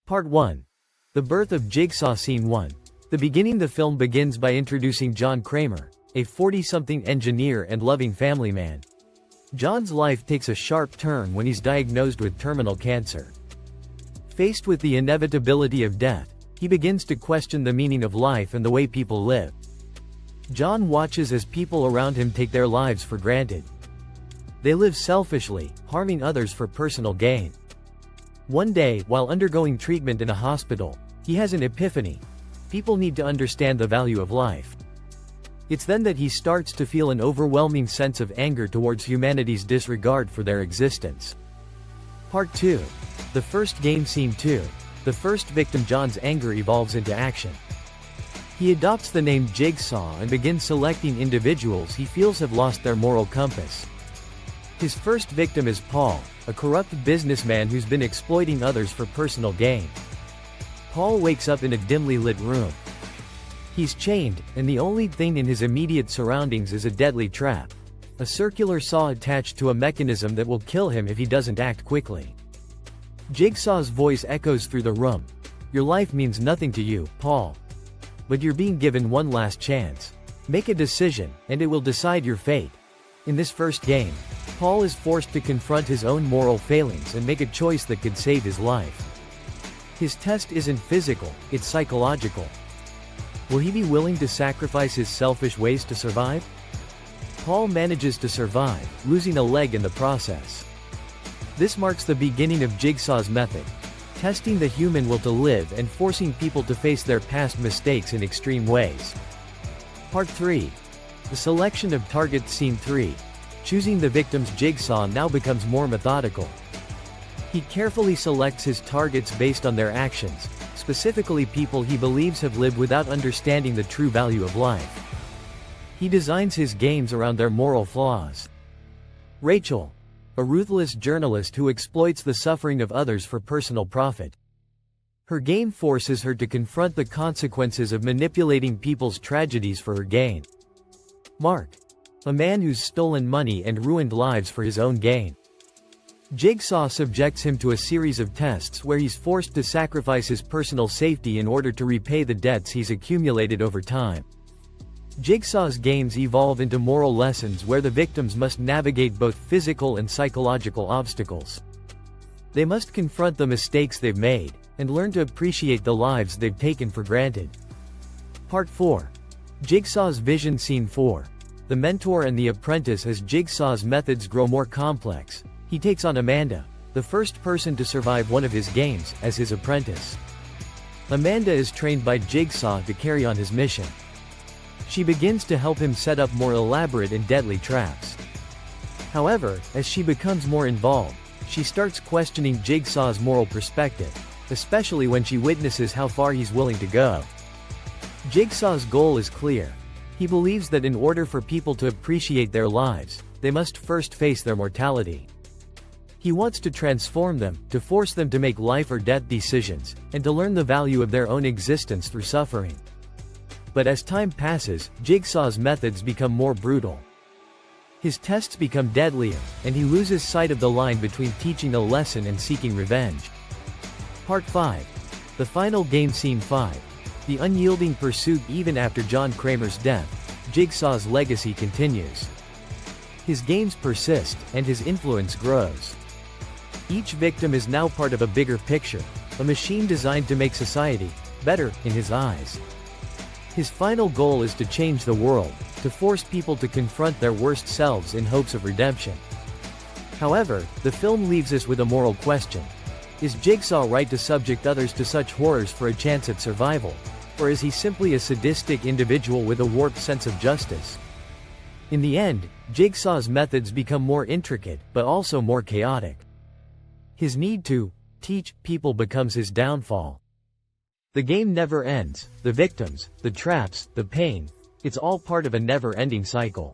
Part 1. The birth of Jigsaw. Scene 1. The beginning. The film begins by introducing John Kramer, a 40-something engineer and loving family man. John's life takes a sharp turn when he's diagnosed with terminal cancer. Faced with the inevitability of death, he begins to question the meaning of life and the way people live. John watches as people around him take their lives for granted. They live selfishly, harming others for personal gain. One day, while undergoing treatment in a hospital, he has an epiphany. People need to understand the value of life. It's then that he starts to feel an overwhelming sense of anger towards humanity's disregard for their existence. Part 2. The first game. Scene 2. The first victim. John's anger evolves into action. He adopts the name Jigsaw and begins selecting individuals he feels have lost their moral compass. His first victim is Paul, a corrupt businessman who's been exploiting others for personal gain. Paul wakes up in a dimly lit room. He's chained, and the only thing in his immediate surroundings is a deadly trap, a circular saw attached to a mechanism that will kill him if he doesn't act quickly. Jigsaw's voice echoes through the room. "Your life means nothing to you, Paul. But you're being given one last chance. Make a decision, and it will decide your fate." In this first game, Paul is forced to confront his own moral failings and make a choice that could save his life. His test isn't physical, it's psychological. Will he be willing to sacrifice his selfish ways to survive? Paul manages to survive, losing a leg in the process. This marks the beginning of Jigsaw's method, testing the human will to live and forcing people to face their past mistakes in extreme ways. Part 3. The selection of targets. Scene 3. Choosing the victims. Jigsaw now becomes more methodical. He carefully selects his targets based on their actions, specifically people he believes have lived without understanding the true value of life. He designs his games around their moral flaws. Rachel, a ruthless journalist who exploits the suffering of others for personal profit. Her game forces her to confront the consequences of manipulating people's tragedies for her gain. Mark, a man who's stolen money and ruined lives for his own gain. Jigsaw subjects him to a series of tests where he's forced to sacrifice his personal safety in order to repay the debts he's accumulated over time. Jigsaw's games evolve into moral lessons where the victims must navigate both physical and psychological obstacles. They must confront the mistakes they've made, and learn to appreciate the lives they've taken for granted. Part 4. Jigsaw's vision. Scene 4. The mentor and the apprentice. As Jigsaw's methods grow more complex, he takes on Amanda, the first person to survive one of his games, as his apprentice. Amanda is trained by Jigsaw to carry on his mission. She begins to help him set up more elaborate and deadly traps. However, as she becomes more involved, she starts questioning Jigsaw's moral perspective, especially when she witnesses how far he's willing to go. Jigsaw's goal is clear. He believes that in order for people to appreciate their lives, they must first face their mortality. He wants to transform them, to force them to make life or death decisions, and to learn the value of their own existence through suffering. But as time passes, Jigsaw's methods become more brutal. His tests become deadlier, and he loses sight of the line between teaching a lesson and seeking revenge. Part 5. The final game. Scene 5. The unyielding pursuit. Even after John Kramer's death, Jigsaw's legacy continues. His games persist, and his influence grows. Each victim is now part of a bigger picture, a machine designed to make society better in his eyes. His final goal is to change the world, to force people to confront their worst selves in hopes of redemption. However, the film leaves us with a moral question. Is Jigsaw right to subject others to such horrors for a chance at survival? Or is he simply a sadistic individual with a warped sense of justice? In the end, Jigsaw's methods become more intricate, but also more chaotic. His need to teach people becomes his downfall. The game never ends. The victims, the traps, the pain, it's all part of a never-ending cycle.